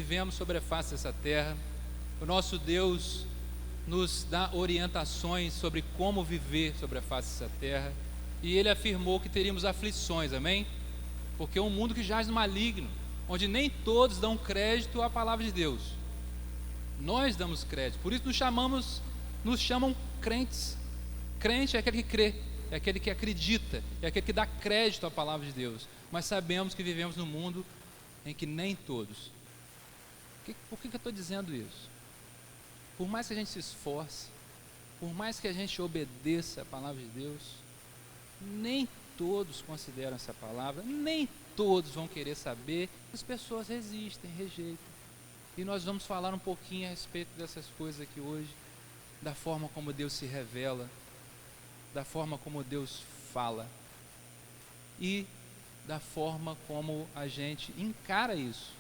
vivemos sobre a face dessa terra. O nosso Deus nos dá orientações sobre como viver sobre a face dessa terra, e Ele afirmou que teríamos aflições, amém? Porque é um mundo que jaz no maligno, onde nem todos dão crédito à palavra de Deus. Nós damos crédito, por isso nos chamam crentes. Crente é aquele que crê, é aquele que acredita, é aquele que dá crédito à palavra de Deus. Mas sabemos que vivemos num mundo em que nem todos. Por que eu estou dizendo isso? Por mais que a gente se esforce, por mais que a gente obedeça a palavra de Deus, nem todos consideram essa palavra, nem todos vão querer saber. As pessoas resistem, rejeitam. E nós vamos falar um pouquinho a respeito dessas coisas aqui hoje, da forma como Deus se revela, da forma como Deus fala e da forma como a gente encara isso,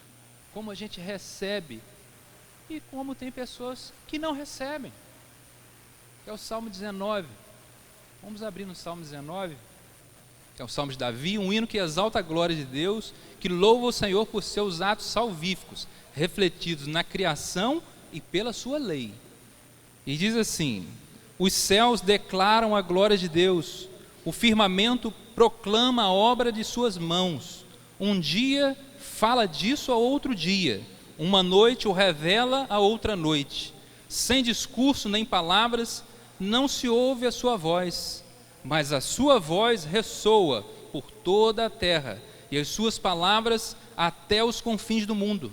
como a gente recebe e como tem pessoas que não recebem. É o Salmo 19. Vamos abrir no Salmo 19, que é o Salmo de Davi, um hino que exalta a glória de Deus, que louva o Senhor por seus atos salvíficos, refletidos na criação e pela sua lei. E diz assim: os céus declaram a glória de Deus, o firmamento proclama a obra de suas mãos. Um dia fala disso a outro dia, uma noite o revela a outra noite. Sem discurso nem palavras, não se ouve a sua voz, mas a sua voz ressoa por toda a terra, e as suas palavras até os confins do mundo.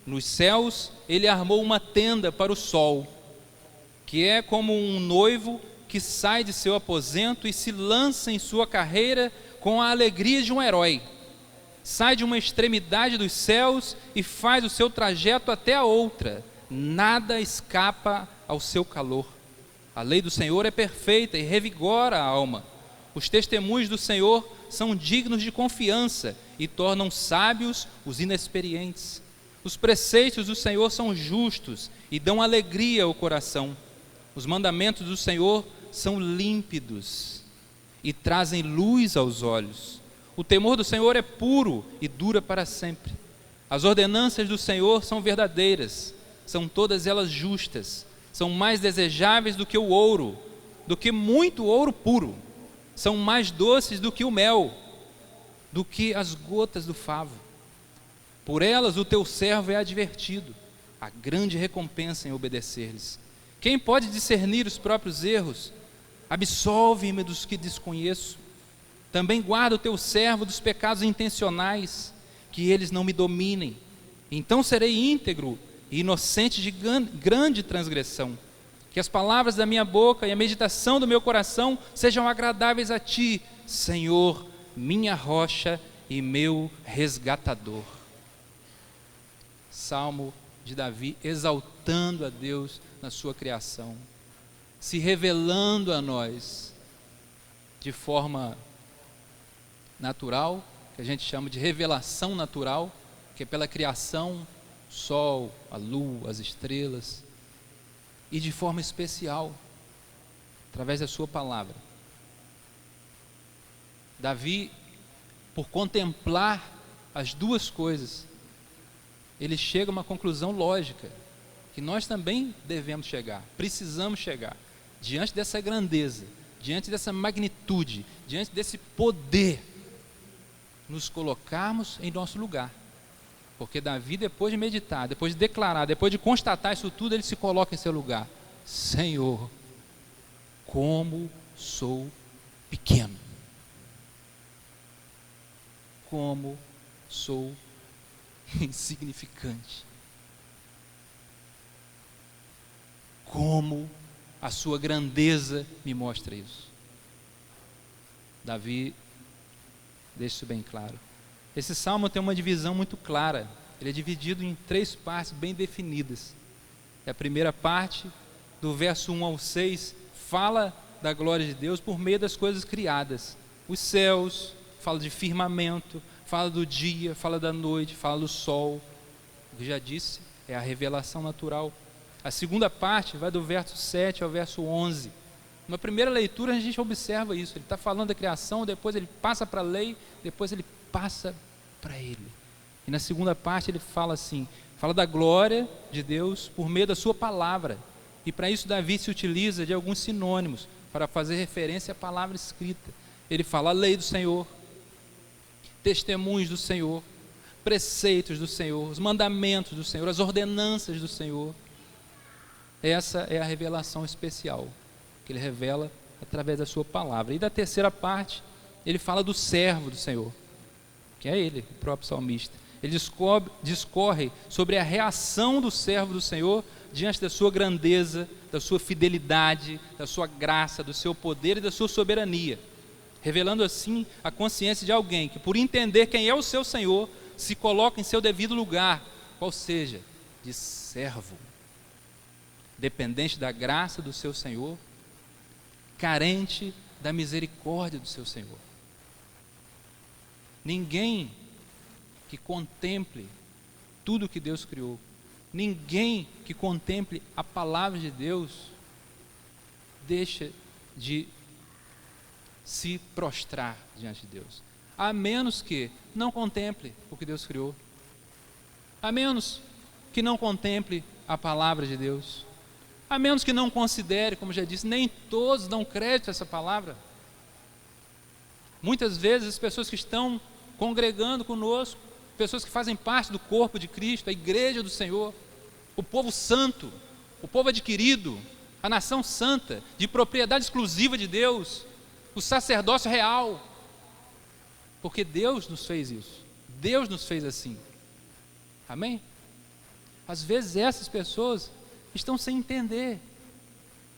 Nos céus ele armou uma tenda para o sol, que é como um noivo que sai de seu aposento e se lança em sua carreira com a alegria de um herói. Sai de uma extremidade dos céus e faz o seu trajeto até a outra. Nada escapa ao seu calor. A lei do Senhor é perfeita e revigora a alma. Os testemunhos do Senhor são dignos de confiança e tornam sábios os inexperientes. Os preceitos do Senhor são justos e dão alegria ao coração. Os mandamentos do Senhor são límpidos e trazem luz aos olhos. O temor do Senhor é puro e dura para sempre. As ordenanças do Senhor são verdadeiras, são todas elas justas, são mais desejáveis do que o ouro, do que muito ouro puro, são mais doces do que o mel, do que as gotas do favo. Por elas o teu servo é advertido, há grande recompensa em obedecer-lhes. Quem pode discernir os próprios erros? Absolve-me dos que desconheço. Também guarda o teu servo dos pecados intencionais, que eles não me dominem. Então serei íntegro e inocente de grande transgressão. Que as palavras da minha boca e a meditação do meu coração sejam agradáveis a ti, Senhor, minha rocha e meu resgatador. Salmo de Davi exaltando a Deus na sua criação, se revelando a nós de forma natural, que a gente chama de revelação natural, que é pela criação, o sol, a lua, as estrelas, e de forma especial, através da sua palavra. Davi, por contemplar as duas coisas, ele chega a uma conclusão lógica, que nós também devemos chegar, precisamos chegar, diante dessa grandeza, diante dessa magnitude, diante desse poder, nos colocarmos em nosso lugar. Porque Davi, depois de meditar, depois de declarar, depois de constatar isso tudo, ele se coloca em seu lugar. Senhor, como sou pequeno. Como sou insignificante. Como a sua grandeza me mostra isso. Davi deixa isso bem claro. Esse salmo tem uma divisão muito clara. Ele é dividido em 3 partes bem definidas. A primeira parte, do verso 1 ao 6, fala da glória de Deus por meio das coisas criadas. Os céus, fala de firmamento, fala do dia, fala da noite, fala do sol. Eu já disse, é a revelação natural. A segunda parte vai do verso 7 ao verso 11. Na primeira leitura a gente observa isso. Ele está falando da criação, depois ele passa para a lei, depois ele passa para ele. E na segunda parte ele fala assim: Fala da glória de Deus por meio da sua palavra. E para isso Davi se utiliza de alguns sinônimos para fazer referência à palavra escrita. Ele fala a lei do Senhor, testemunhos do Senhor, preceitos do Senhor, os mandamentos do Senhor, as ordenanças do Senhor. Essa é a revelação especial que ele revela através da sua palavra. E da terceira parte, ele fala do servo do Senhor, que é ele, o próprio salmista. Ele discorre sobre a reação do servo do Senhor diante da sua grandeza, da sua fidelidade, da sua graça, do seu poder e da sua soberania, revelando assim a consciência de alguém que, por entender quem é o seu Senhor, se coloca em seu devido lugar, qual seja, de servo, dependente da graça do seu Senhor, carente da misericórdia do seu Senhor. Ninguém que contemple tudo que Deus criou, ninguém que contemple a palavra de Deus, deixa de se prostrar diante de Deus, a menos que não contemple o que Deus criou, a menos que não contemple a palavra de Deus, a menos que não considere, como já disse, nem todos dão crédito a essa palavra. Muitas vezes as pessoas que estão congregando conosco, pessoas que fazem parte do corpo de Cristo, a igreja do Senhor, o povo santo, o povo adquirido, a nação santa, de propriedade exclusiva de Deus, o sacerdócio real, porque Deus nos fez isso, Deus nos fez assim, amém? Às vezes essas pessoas estão sem entender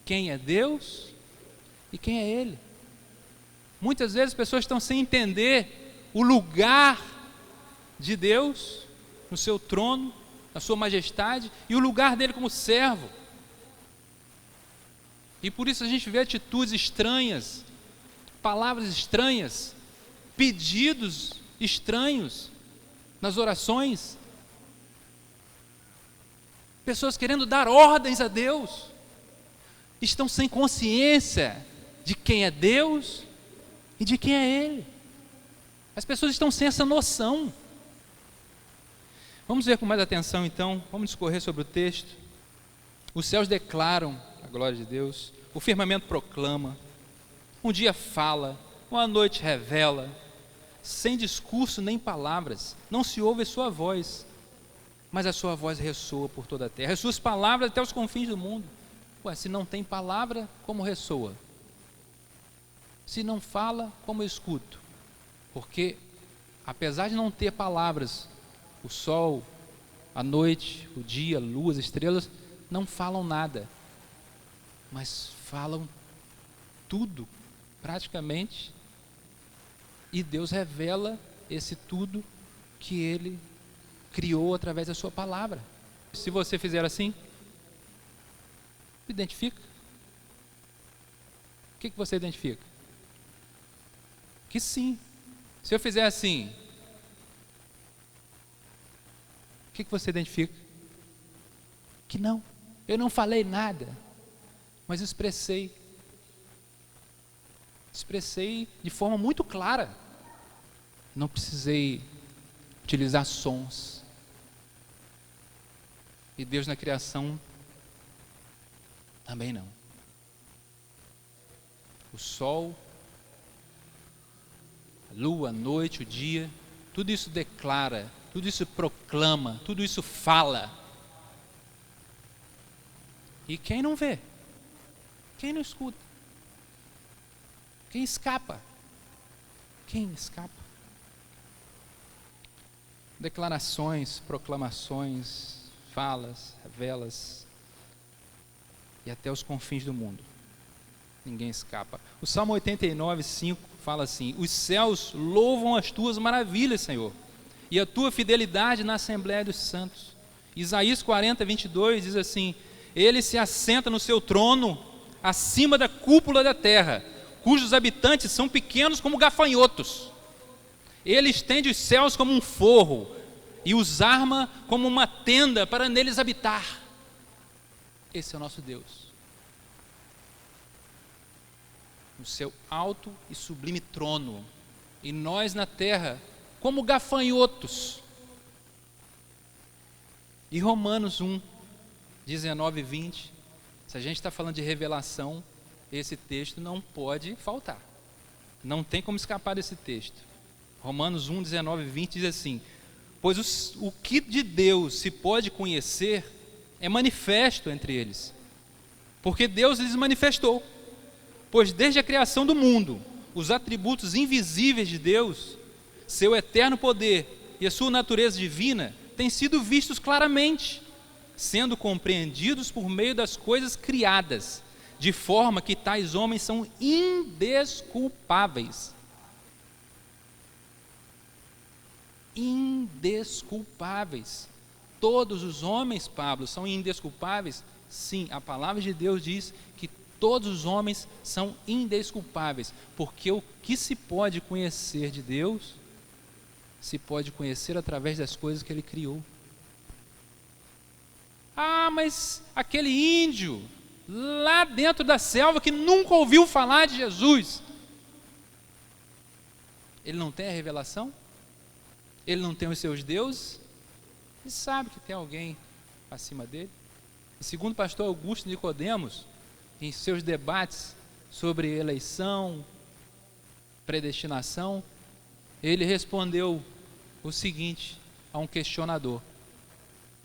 quem é Deus e quem é Ele. Muitas vezes as pessoas estão sem entender o lugar de Deus no seu trono, na sua majestade, e o lugar dele como servo. E por isso a gente vê atitudes estranhas, palavras estranhas, pedidos estranhos nas orações, pessoas querendo dar ordens a Deus, estão sem consciência de quem é Deus e de quem é Ele. As pessoas estão sem essa noção. Vamos ver com mais atenção então, vamos discorrer sobre o texto. Os céus declaram a glória de Deus, o firmamento proclama, um dia fala, uma noite revela, sem discurso nem palavras, não se ouve a sua voz, mas a sua voz ressoa por toda a terra, as suas palavras até os confins do mundo. Ué, se não tem palavra, como ressoa? Se não fala, como eu escuto? Porque, apesar de não ter palavras, o sol, a noite, o dia, a lua, as estrelas, não falam nada, mas falam tudo, praticamente, e Deus revela esse tudo que Ele criou através da sua palavra. Se você fizer assim, identifica? O que você identifica? Que sim. Se eu fizer assim, o que você identifica? Que não. Eu não falei nada, mas expressei de forma muito clara. Não precisei utilizar sons. E Deus na criação também não. O sol, a lua, a noite, o dia, tudo isso declara, tudo isso proclama, tudo isso fala. E quem não vê? Quem não escuta? Quem escapa? Quem escapa? Declarações, proclamações, falas, revelas, e até os confins do mundo. Ninguém escapa. O Salmo 89, 5 fala assim: os céus louvam as tuas maravilhas, Senhor, e a tua fidelidade na Assembleia dos Santos. Isaías 40, 22 diz assim: ele se assenta no seu trono, acima da cúpula da terra, cujos habitantes são pequenos como gafanhotos. Ele estende os céus como um forro, e os arma como uma tenda para neles habitar. Esse é o nosso Deus. No seu alto e sublime trono, e nós na terra, como gafanhotos. E Romanos 1, 19 e 20, se a gente está falando de revelação, esse texto não pode faltar. Não tem como escapar desse texto. Romanos 1, 19 e 20 diz assim: pois o que de Deus se pode conhecer é manifesto entre eles, porque Deus lhes manifestou. Pois desde a criação do mundo, os atributos invisíveis de Deus, seu eterno poder e a sua natureza divina, têm sido vistos claramente, sendo compreendidos por meio das coisas criadas, de forma que tais homens são indesculpáveis. Indesculpáveis. Todos os homens, Pablo, são indesculpáveis? Sim, a palavra de Deus diz que todos os homens são indesculpáveis, porque o que se pode conhecer de Deus, se pode conhecer através das coisas que Ele criou. Ah, mas aquele índio lá dentro da selva que nunca ouviu falar de Jesus, ele não tem a revelação? Ele não tem os seus deuses? Ele sabe que tem alguém acima dele? E segundo o pastor Augusto Nicodemos, em seus debates sobre eleição, predestinação, ele respondeu o seguinte a um questionador.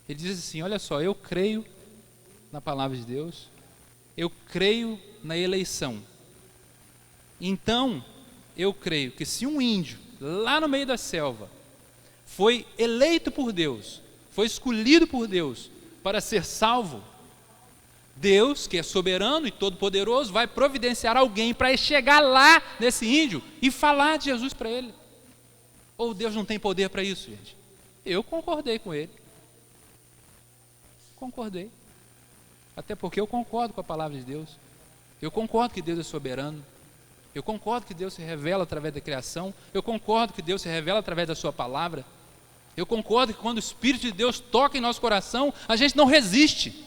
Ele diz assim: olha só, eu creio na palavra de Deus, eu creio na eleição. Então, eu creio que se um índio, lá no meio da selva, foi eleito por Deus, foi escolhido por Deus para ser salvo, Deus, que é soberano e todo-poderoso, vai providenciar alguém para chegar lá nesse índio e falar de Jesus para ele. Ou Deus não tem poder para isso, gente? Eu concordei com ele. Concordei. Até porque eu concordo com a palavra de Deus. Eu concordo que Deus é soberano. Eu concordo que Deus se revela através da criação. Eu concordo que Deus se revela através da sua palavra. Eu concordo que quando o Espírito de Deus toca em nosso coração, a gente não resiste.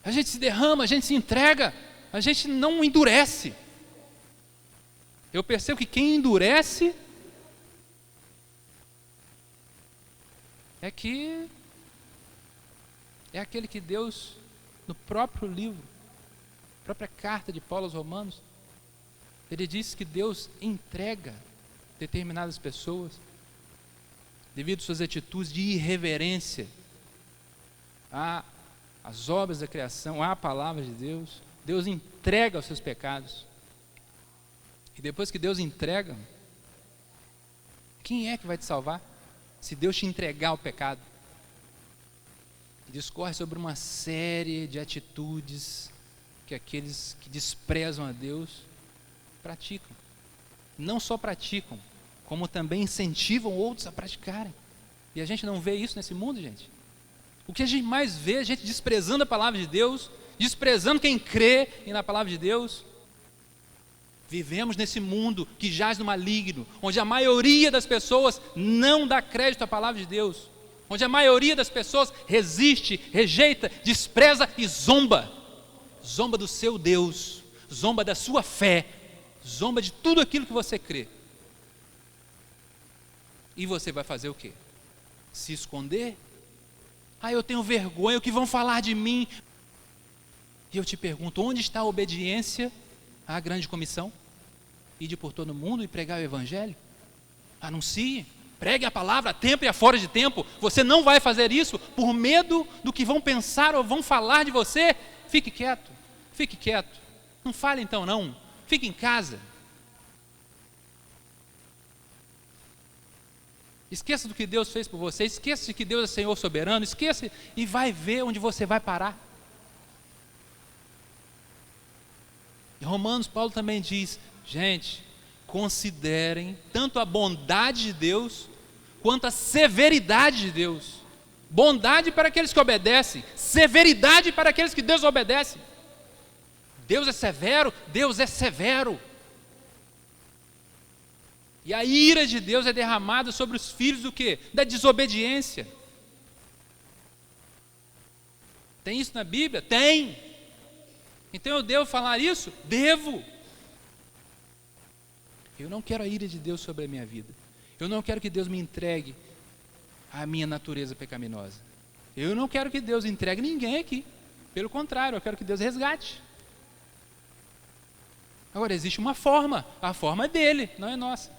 A gente se derrama, a gente se entrega, a gente não endurece. Eu percebo que quem endurece é aquele que Deus, no próprio livro, própria carta de Paulo aos Romanos, ele diz que Deus entrega determinadas pessoas devido às suas atitudes de irreverência às obras da criação, à palavra de Deus. Deus entrega os seus pecados. E depois que Deus entrega, quem é que vai te salvar? Se Deus te entregar o pecado. Discorre sobre uma série de atitudes que aqueles que desprezam a Deus praticam. Não só praticam, como também incentivam outros a praticarem. E a gente não vê isso nesse mundo, gente. O que a gente mais vê é gente desprezando a palavra de Deus, desprezando quem crê na palavra de Deus. Vivemos nesse mundo que jaz no maligno, onde a maioria das pessoas não dá crédito à palavra de Deus, onde a maioria das pessoas resiste, rejeita, despreza e zomba. Zomba do seu Deus, zomba da sua fé, zomba de tudo aquilo que você crê. E você vai fazer o quê? Se esconder? Eu tenho vergonha, o que vão falar de mim? E eu te pergunto, onde está a obediência à grande comissão? Ide por todo mundo e pregar o evangelho? Anuncie, pregue a palavra a tempo e a fora de tempo. Você não vai fazer isso por medo do que vão pensar ou vão falar de você? Fique quieto, fique quieto. Não fale então não, fique em casa. Esqueça do que Deus fez por você, esqueça de que Deus é Senhor soberano, esqueça e vai ver onde você vai parar. Em Romanos, Paulo também diz, gente, considerem tanto a bondade de Deus, quanto a severidade de Deus. Bondade para aqueles que obedecem, severidade para aqueles que desobedecem. Deus é severo, Deus é severo. E a ira de Deus é derramada sobre os filhos do quê? Da desobediência. Tem isso na Bíblia? Tem. Então eu devo falar isso? Devo. Eu não quero a ira de Deus sobre a minha vida. Eu não quero que Deus me entregue à minha natureza pecaminosa. Eu não quero que Deus entregue ninguém aqui. Pelo contrário, eu quero que Deus resgate. Agora, existe uma forma. A forma é dele, não é nossa.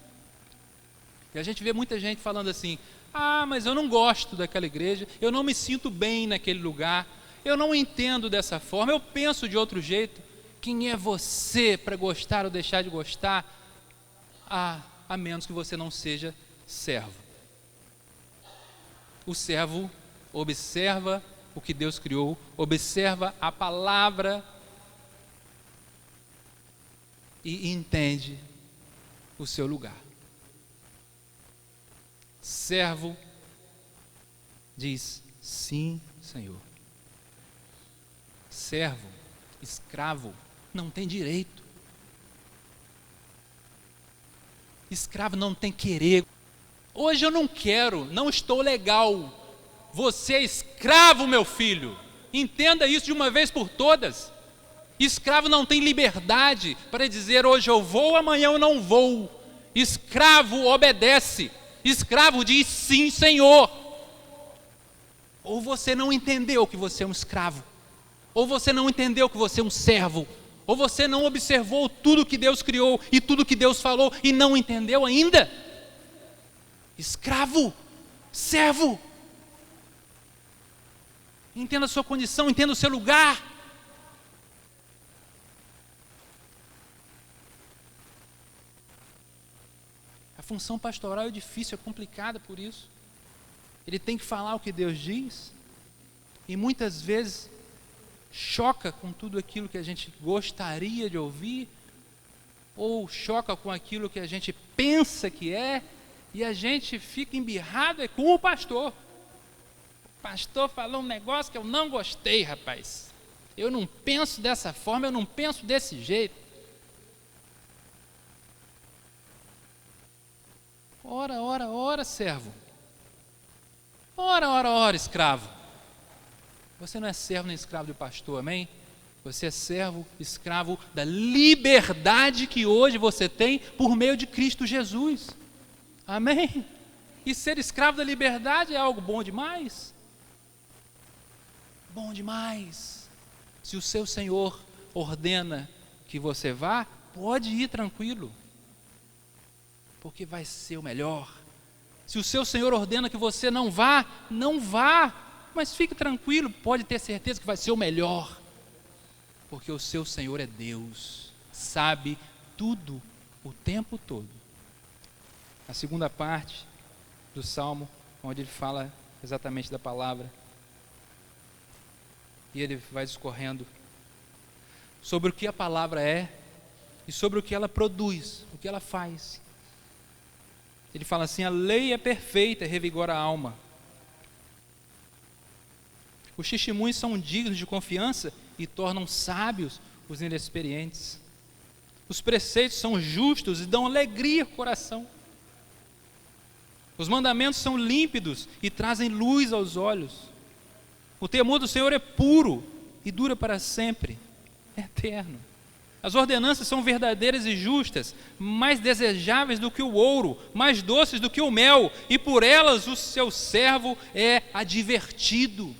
E a gente vê muita gente falando assim: ah, mas eu não gosto daquela igreja, eu não me sinto bem naquele lugar, eu não entendo dessa forma, eu penso de outro jeito. Quem é você para gostar ou deixar de gostar? A menos que você não seja servo. O servo observa o que Deus criou, observa a palavra e entende o seu lugar. Servo diz: sim, Senhor. Servo, escravo, não tem direito. Escravo não tem querer. Hoje eu não quero, não estou legal. Você é escravo, meu filho. Entenda isso de uma vez por todas. Escravo não tem liberdade para dizer: hoje eu vou, amanhã eu não vou. Escravo obedece. Escravo diz: sim, Senhor. Ou você não entendeu que você é um escravo, ou você não entendeu que você é um servo, ou você não observou tudo que Deus criou e tudo que Deus falou e não entendeu ainda. Escravo, servo. Entenda a sua condição, entenda o seu lugar. A função pastoral é difícil, é complicada por isso. Ele tem que falar o que Deus diz, e muitas vezes choca com tudo aquilo que a gente gostaria de ouvir, ou choca com aquilo que a gente pensa que é, e a gente fica embirrado com o pastor. O pastor falou um negócio que eu não gostei, rapaz. Eu não penso dessa forma, eu não penso desse jeito. Ora, servo. Ora, escravo. Você não é servo nem escravo de pastor, amém? Você é servo, escravo da liberdade que hoje você tem por meio de Cristo Jesus. Amém? E ser escravo da liberdade é algo bom demais. Bom demais. Se o seu Senhor ordena que você vá, pode ir tranquilo, porque vai ser o melhor. Se o seu Senhor ordena que você não vá, não vá, mas fique tranquilo, pode ter certeza que vai ser o melhor, porque o seu Senhor é Deus, sabe tudo o tempo todo. A segunda parte do Salmo, onde ele fala exatamente da palavra, e ele vai discorrendo sobre o que a palavra é e sobre o que ela produz, o que ela faz. Ele fala assim: a lei é perfeita, revigora a alma. Os testemunhos são dignos de confiança e tornam sábios os inexperientes. Os preceitos são justos e dão alegria ao coração. Os mandamentos são límpidos e trazem luz aos olhos. O temor do Senhor é puro e dura para sempre, é eterno. As ordenanças são verdadeiras e justas, mais desejáveis do que o ouro, mais doces do que o mel, e por elas o seu servo é advertido.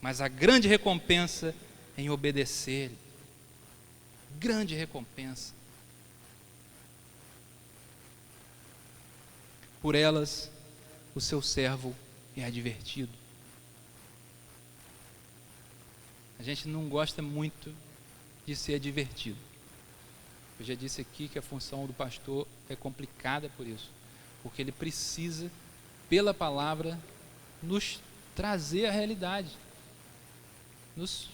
Mas a grande recompensa é em obedecer. Grande recompensa. Por elas o seu servo é advertido. A gente não gosta muito de ser advertido. Eu já disse aqui que a função do pastor é complicada por isso, porque ele precisa, pela palavra, nos trazer a realidade, nos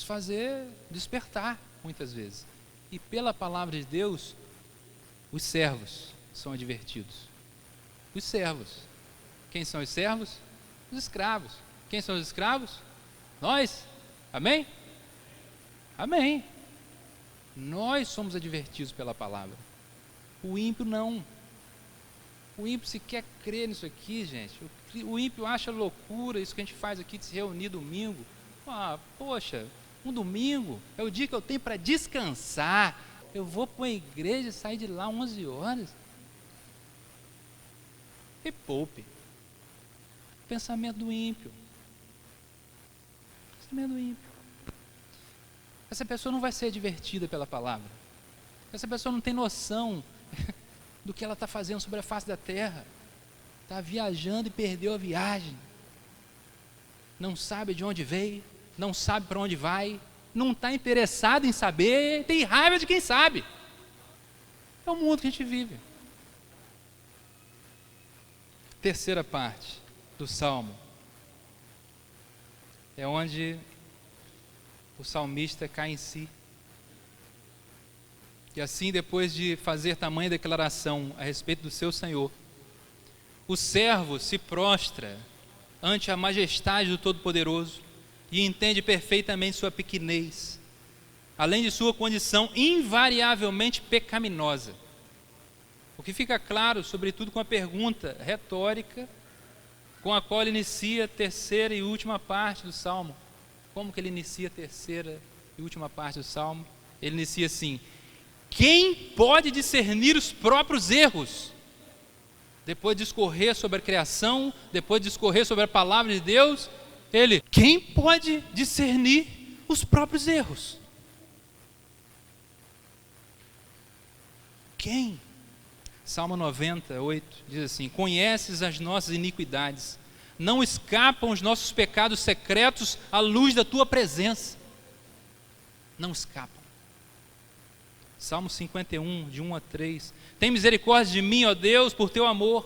fazer despertar, muitas vezes. E pela palavra de Deus, os servos são advertidos. Os servos. Quem são os servos? Os escravos. Quem são os escravos? Nós. Amém? Amém. Nós somos advertidos pela palavra. O ímpio não. O ímpio sequer crê nisso aqui, gente. O ímpio acha loucura isso que a gente faz aqui de se reunir domingo. Poxa, um domingo é o dia que eu tenho para descansar. Eu vou para uma igreja e sair de lá 11 horas. E poupe. pensamento do ímpio. Pensamento do ímpio. Essa pessoa não vai ser divertida pela palavra. Essa pessoa não tem noção do que ela está fazendo sobre a face da terra. Está viajando e perdeu a viagem. Não sabe de onde veio, não sabe para onde vai, não está interessado em saber, tem raiva de quem sabe. É o mundo que a gente vive. Terceira parte do Salmo é onde o salmista cai em si. E assim, depois de fazer tamanha declaração a respeito do seu Senhor, o servo se prostra ante a majestade do Todo-Poderoso e entende perfeitamente sua pequenez, além de sua condição invariavelmente pecaminosa. O que fica claro, sobretudo com a pergunta retórica com a qual ele inicia a terceira e última parte do Salmo. Como que ele inicia a terceira e última parte do Salmo? Ele inicia assim: quem pode discernir os próprios erros? Depois de discorrer sobre a criação, depois de discorrer sobre a palavra de Deus, quem pode discernir os próprios erros? Quem? Salmo 98 diz assim: conheces as nossas iniquidades, não escapam os nossos pecados secretos à luz da tua presença. Não escapam. Salmo 51, de 1 a 3. Tem misericórdia de mim, ó Deus, por teu amor,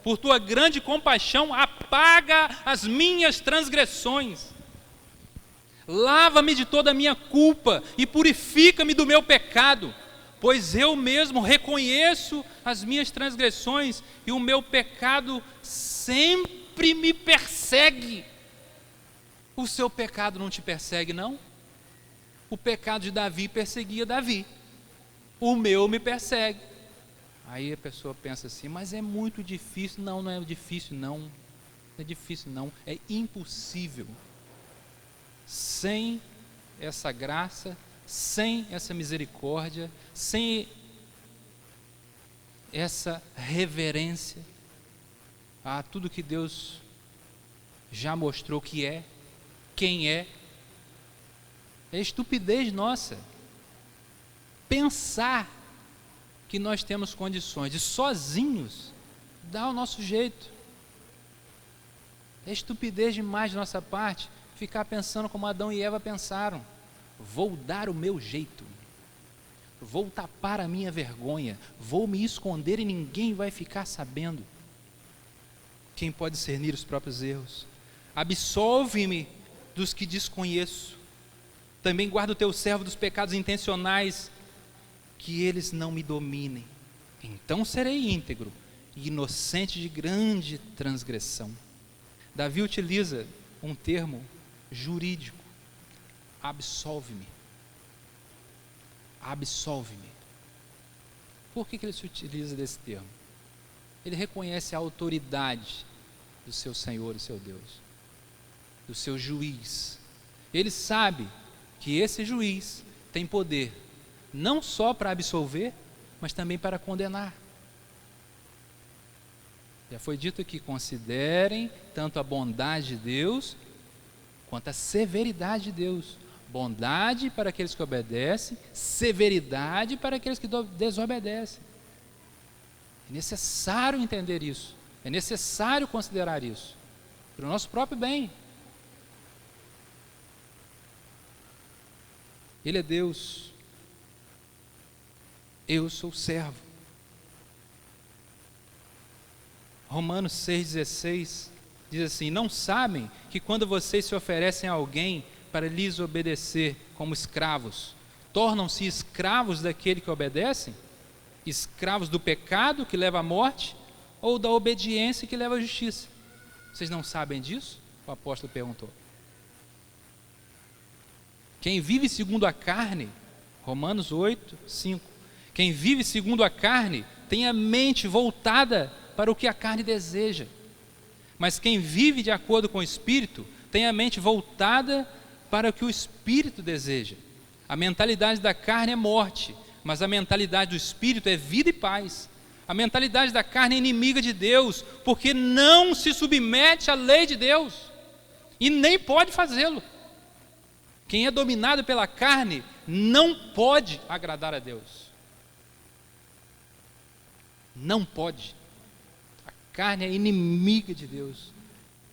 por tua grande compaixão, apaga as minhas transgressões. Lava-me de toda a minha culpa e purifica-me do meu pecado, pois eu mesmo reconheço as minhas transgressões e o meu pecado sempre me persegue. O seu pecado não te persegue, não? O pecado de Davi perseguia Davi. O meu me persegue. Aí a pessoa pensa assim: mas é muito difícil. Não, não é difícil não. Não é difícil não. É impossível. Sem essa graça, sem essa misericórdia, sem essa reverência a tudo que Deus já mostrou que é, quem é estupidez nossa pensar que nós temos condições de sozinhos dar o nosso jeito. É estupidez demais de nossa parte ficar pensando como Adão e Eva pensaram: vou dar o meu jeito, vou tapar a minha vergonha, vou me esconder e ninguém vai ficar sabendo. Quem pode discernir os próprios erros? Absolve-me dos que desconheço, também guarda o teu servo dos pecados intencionais, que eles não me dominem. Então serei íntegro e inocente de grande transgressão. Davi utiliza um termo jurídico: absolve-me. Absolve-me. Por que ele se utiliza desse termo? Ele reconhece a autoridade do seu Senhor e seu Deus, do seu juiz. Ele sabe que esse juiz tem poder não só para absolver, mas também para condenar. Já foi dito aqui: considerem tanto a bondade de Deus quanto a severidade de Deus. Bondade para aqueles que obedecem, severidade para aqueles que desobedecem. É necessário entender isso, é necessário considerar isso, para o nosso próprio bem. Ele é Deus, eu sou servo. Romanos 6,16 diz assim: não sabem que quando vocês se oferecem a alguém para lhes obedecer como escravos, tornam-se escravos daquele que obedecem? Escravos do pecado que leva à morte, ou da obediência que leva à justiça? Vocês não sabem disso? O apóstolo perguntou. Quem vive segundo a carne, Romanos 8, 5, quem vive segundo a carne tem a mente voltada para o que a carne deseja, mas quem vive de acordo com o Espírito tem a mente voltada para o que o Espírito deseja. A mentalidade da carne é morte, mas a mentalidade do Espírito é vida e paz. A mentalidade da carne é inimiga de Deus, porque não se submete à lei de Deus e nem pode fazê-lo. Quem é dominado pela carne não pode agradar a Deus. Não pode. A carne é inimiga de Deus.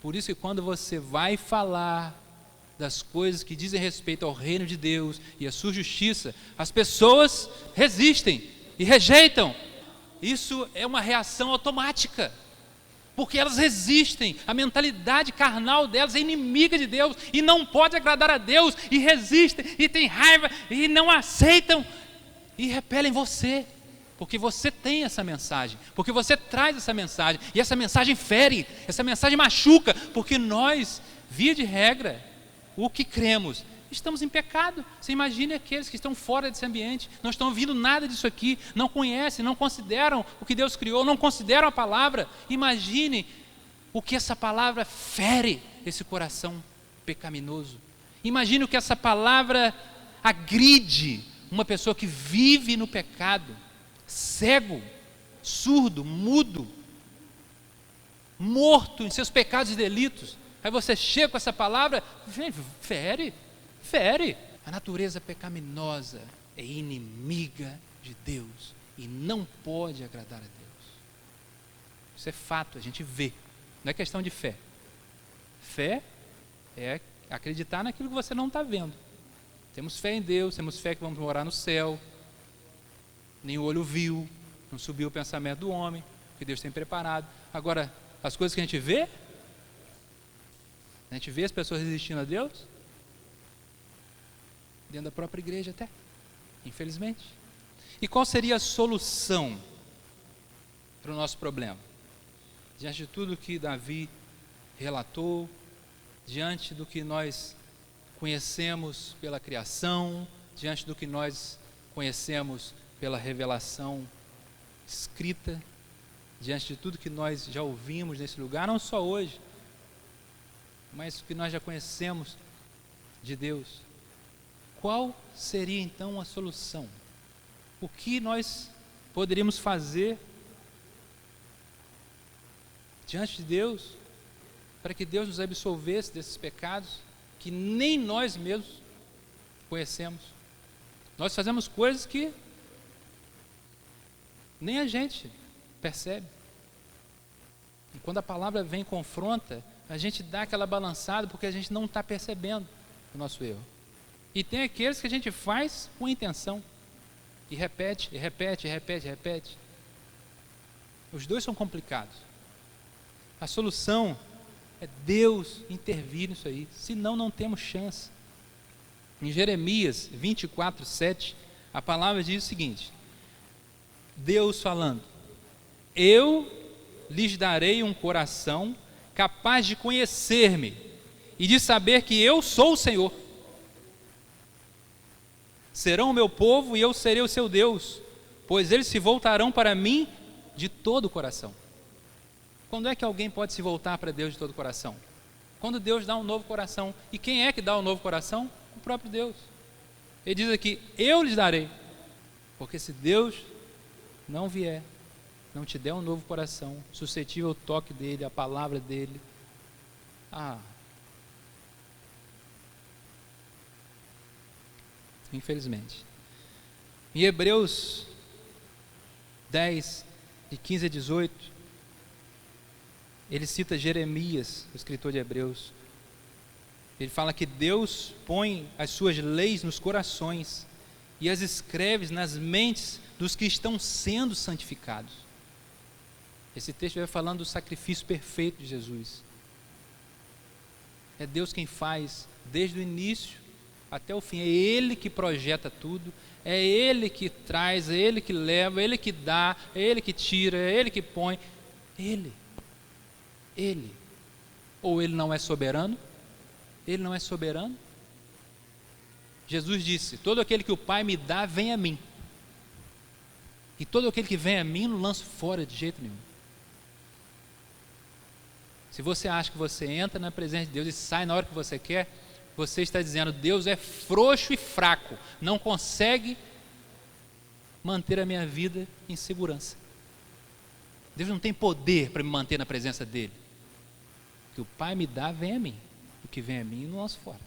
Por isso que quando você vai falar das coisas que dizem respeito ao reino de Deus e à sua justiça, as pessoas resistem e rejeitam. Isso é uma reação automática, porque elas resistem, a mentalidade carnal delas é inimiga de Deus e não pode agradar a Deus, e resistem, e têm raiva, e não aceitam, e repelem você, porque você tem essa mensagem, porque você traz essa mensagem, e essa mensagem fere, essa mensagem machuca, porque nós, via de regra, o que cremos, estamos em pecado. Você imagine aqueles que estão fora desse ambiente, não estão ouvindo nada disso aqui, não conhecem, não consideram o que Deus criou, não consideram a palavra. Imagine o que essa palavra fere esse coração pecaminoso. Imagine o que essa palavra agride uma pessoa que vive no pecado, cego, surdo, mudo, morto em seus pecados e delitos. Aí você chega com essa palavra, fere. A natureza pecaminosa é inimiga de Deus e não pode agradar a Deus. Isso é fato, a gente vê. Não é questão de fé. Fé é acreditar naquilo que você não está vendo. Temos fé em Deus, temos fé que vamos morar no céu. Nem o olho viu, não subiu o pensamento do homem, que Deus tem preparado. Agora, as coisas que a gente vê as pessoas resistindo a Deus, dentro da própria igreja até, infelizmente. E qual seria a solução para o nosso problema? Diante de tudo que Davi relatou, diante do que nós conhecemos pela criação, diante do que nós conhecemos pela revelação escrita, diante de tudo que nós já ouvimos nesse lugar, não só hoje, mas o que nós já conhecemos de Deus, qual seria então a solução? O que nós poderíamos fazer diante de Deus para que Deus nos absolvesse desses pecados que nem nós mesmos conhecemos? Nós fazemos coisas que nem a gente percebe. E quando a palavra vem e confronta, a gente dá aquela balançada porque a gente não está percebendo o nosso erro. E tem aqueles que a gente faz com intenção. E repete. Os dois são complicados. A solução é Deus intervir nisso aí. Senão não temos chance. Em Jeremias 24:7, a palavra diz o seguinte: Deus falando: eu lhes darei um coração capaz de conhecer-me e de saber que eu sou o Senhor. Serão o meu povo e eu serei o seu Deus, pois eles se voltarão para mim de todo o coração. Quando é que alguém pode se voltar para Deus de todo o coração? Quando Deus dá um novo coração. E quem é que dá um novo coração? O próprio Deus. Ele diz aqui: eu lhes darei. Porque se Deus não vier, não te der um novo coração, suscetível ao toque dele, à palavra dele, infelizmente. Em Hebreus 10, de 15 a 18, ele cita Jeremias, o escritor de Hebreus. Ele fala que Deus põe as suas leis nos corações e as escreve nas mentes dos que estão sendo santificados. Esse texto vai falando do sacrifício perfeito de Jesus. É Deus quem faz desde o início até o fim. É Ele que projeta tudo, é Ele que traz, é Ele que leva, é Ele que dá, é Ele que tira, é Ele que põe. Ele. Ou Ele não é soberano? Ele não é soberano? Jesus disse: todo aquele que o Pai me dá, vem a mim. E todo aquele que vem a mim, não lanço fora de jeito nenhum. Se você acha que você entra na presença de Deus e sai na hora que você quer, você está dizendo: Deus é frouxo e fraco, não consegue manter a minha vida em segurança. Deus não tem poder para me manter na presença dele. O que o Pai me dá, vem a mim. O que vem a mim, não lanço fora.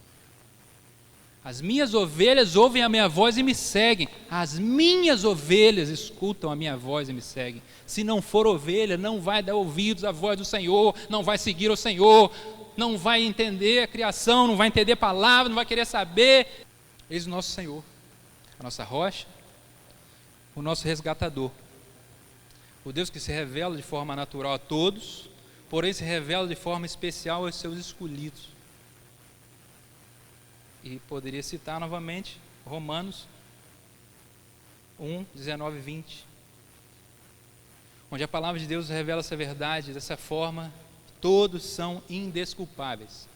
As minhas ovelhas ouvem a minha voz e me seguem. As minhas ovelhas escutam a minha voz e me seguem. Se não for ovelha, não vai dar ouvidos à voz do Senhor, não vai seguir o Senhor, não vai entender a criação, não vai entender a palavra, não vai querer saber. Eis o nosso Senhor, a nossa rocha, o nosso resgatador. O Deus que se revela de forma natural a todos, porém se revela de forma especial aos seus escolhidos. E poderia citar novamente Romanos 1, 19 e 20, onde a palavra de Deus revela essa verdade dessa forma: todos são indesculpáveis.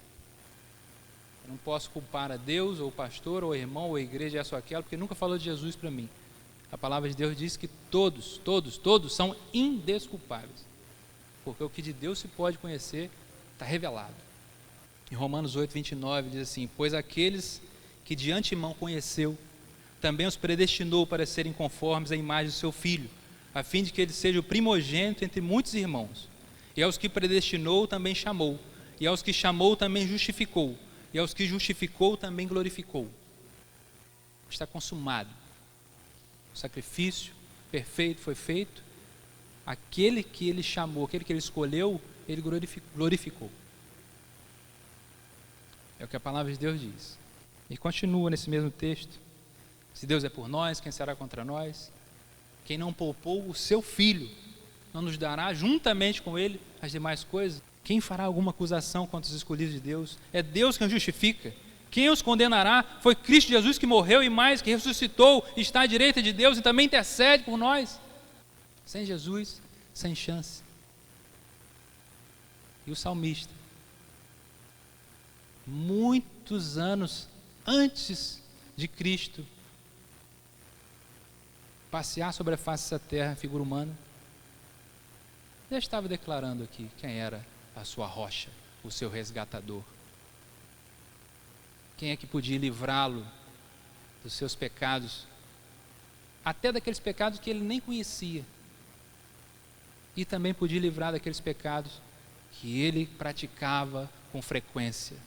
Eu não posso culpar a Deus, ou o pastor, ou o irmão, ou a igreja, essa ou aquela, porque nunca falou de Jesus para mim. A palavra de Deus diz que todos são indesculpáveis, porque o que de Deus se pode conhecer está revelado. Em Romanos 8, 29 diz assim: pois aqueles que de antemão conheceu, também os predestinou para serem conformes à imagem do seu Filho, a fim de que ele seja o primogênito entre muitos irmãos. E aos que predestinou também chamou, e aos que chamou também justificou, e aos que justificou também glorificou. Está consumado. O sacrifício perfeito foi feito. Aquele que ele chamou, aquele que ele escolheu, ele glorificou. É o que a palavra de Deus diz. E continua nesse mesmo texto: se Deus é por nós, quem será contra nós? Quem não poupou o seu Filho, não nos dará juntamente com ele as demais coisas? Quem fará alguma acusação contra os escolhidos de Deus? É Deus quem os justifica. Quem os condenará? Foi Cristo Jesus que morreu e mais, que ressuscitou, está à direita de Deus e também intercede por nós. Sem Jesus, sem chance. E o salmista, muitos anos antes de Cristo passear sobre a face dessa terra, figura humana, já estava declarando aqui quem era a sua rocha, o seu resgatador. Quem é que podia livrá-lo dos seus pecados, até daqueles pecados que ele nem conhecia, e também podia livrar daqueles pecados que ele praticava com frequência.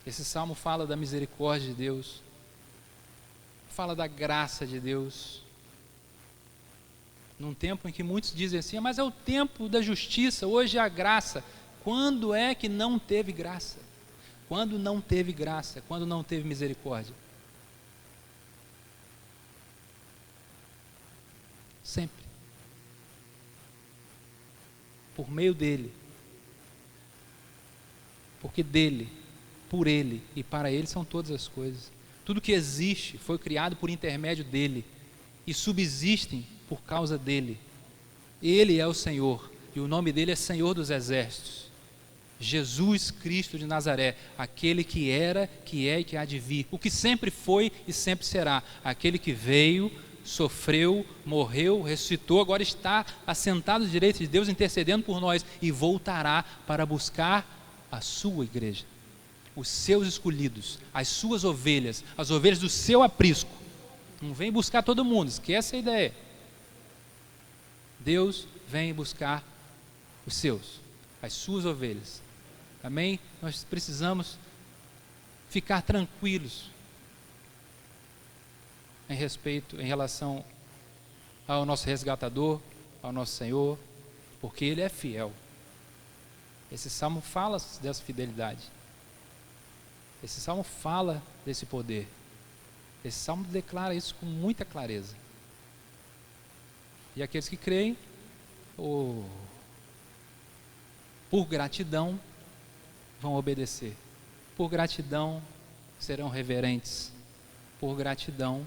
Esse salmo fala da misericórdia de Deus, fala da graça de Deus, num tempo em que muitos dizem assim: mas é o tempo da justiça, hoje é a graça. Quando é que não teve graça? Quando não teve graça? Quando não teve misericórdia? Sempre. Por meio dele. Porque dele, por ele e para ele são todas as coisas. Tudo que existe foi criado por intermédio dele e subsistem por causa dele. Ele é o Senhor e o nome dele é Senhor dos Exércitos. Jesus Cristo de Nazaré, aquele que era, que é e que há de vir, o que sempre foi e sempre será, aquele que veio, sofreu, morreu, ressuscitou, agora está assentado à direita de Deus intercedendo por nós e voltará para buscar a sua igreja, os seus escolhidos, as suas ovelhas, as ovelhas do seu aprisco. Não vem buscar todo mundo, esquece a ideia. Deus vem buscar os seus, as suas ovelhas. Amém? Nós precisamos ficar tranquilos em relação ao nosso resgatador, ao nosso Senhor, porque Ele é fiel. Esse salmo fala dessa fidelidade. Esse salmo fala desse poder. Esse salmo declara isso com muita clareza. E aqueles que creem, por gratidão, vão obedecer. Por gratidão, serão reverentes. Por gratidão,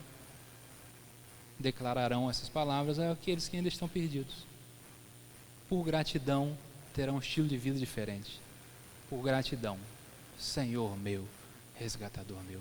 declararão essas palavras àqueles que ainda estão perdidos. Por gratidão, terão um estilo de vida diferente. Por gratidão, Senhor meu, resgatador meu.